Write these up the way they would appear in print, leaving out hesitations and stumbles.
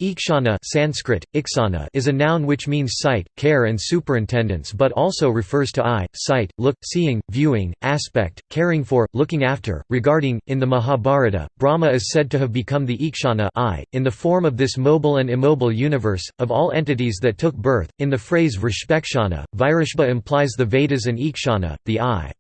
Ikshana Sanskrit, iksana is a noun which means sight, care and superintendence but also refers to eye, sight, look, seeing, viewing, aspect, caring for, looking after, regarding. In the Mahabharata, Brahma is said to have become the Ikshana eye, in the form of this mobile and immobile universe, of all entities that took birth. In the phrase Vrishpekshana, Vairashba implies the Vedas and Ikshana, the eye.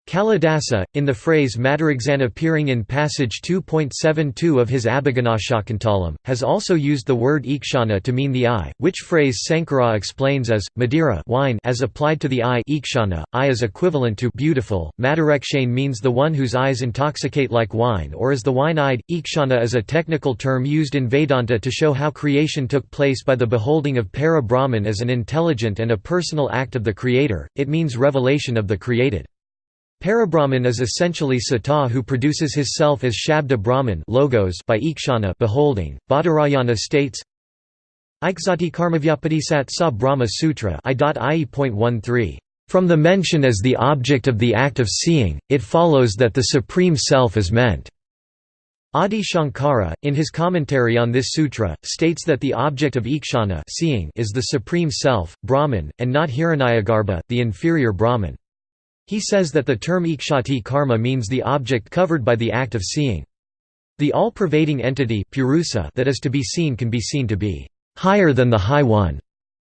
Kalidasa, in the phrase Madaragsana appearing in passage 2.72 of his Abhiganashakuntalam, has also used the word ikshana to mean the eye, which phrase Sankara explains as Madira wine as applied to the eye. Ikshana, eye is equivalent to beautiful. Madarakshane means the one whose eyes intoxicate like wine or is the wine-eyed. Ikshana is a technical term used in Vedanta to show how creation took place by the beholding of Para Brahman as an intelligent and a personal act of the Creator. It means revelation of the created. Parabrahman is essentially Sata who produces his self as Shabda Brahman logos by Ikshana beholding. Badarayana states, Ikzati Karmavyapati Sa Brahma Sutra I.ie.13. From the mention as the object of the act of seeing, it follows that the Supreme Self is meant. Adi Shankara, in his commentary on this sutra, states that the object of Ikshana seeing is the Supreme Self, Brahman, and not Hiranyagarbha, the inferior Brahman. He says that the term ikshati karma means the object covered by the act of seeing. The all-pervading entity purusa that is to be seen can be seen to be higher than the High One.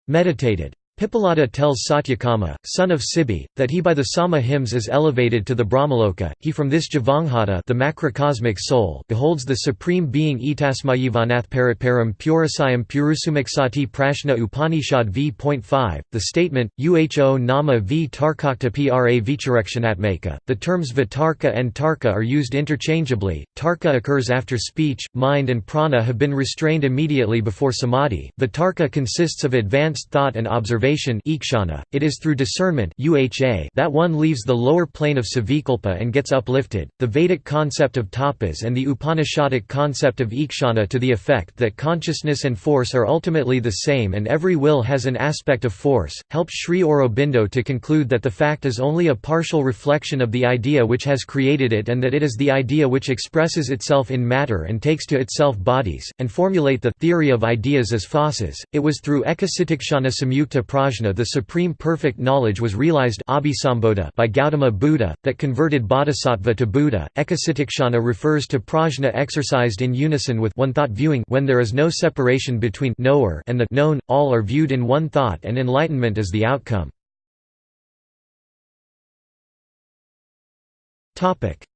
Meditated. Pipalada tells Satyakama, son of Sibi, that he by the Sama hymns is elevated to the Brahmaloka. He from this Javanghata, the macrocosmic soul, beholds the supreme being Etasmayivanath Paratparam Purasayam Purusumiksati Prashna Upanishad v.5. The statement Uho Nama v Tarkakta pra Vicharekshanatmaka. The terms Vitarka and Tarka are used interchangeably. Tarka occurs after speech, mind and prana have been restrained immediately before samadhi. Vitarka consists of advanced thought and observation. Ikshana. It is through discernment that one leaves the lower plane of savikalpa and gets uplifted. The Vedic concept of tapas and the Upanishadic concept of ikshana to the effect that consciousness and force are ultimately the same and every will has an aspect of force, helps Sri Aurobindo to conclude that the fact is only a partial reflection of the idea which has created it and that it is the idea which expresses itself in matter and takes to itself bodies, and formulate the theory of ideas as phasas. It was through Ekasitikshana Samyukta Prajna the supreme perfect knowledge was realized by Gautama Buddha, that converted Bodhisattva to Buddha. Ekasitikshana refers to prajna exercised in unison with one thought viewing when there is no separation between knower and the known, all are viewed in one thought and enlightenment is the outcome.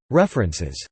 References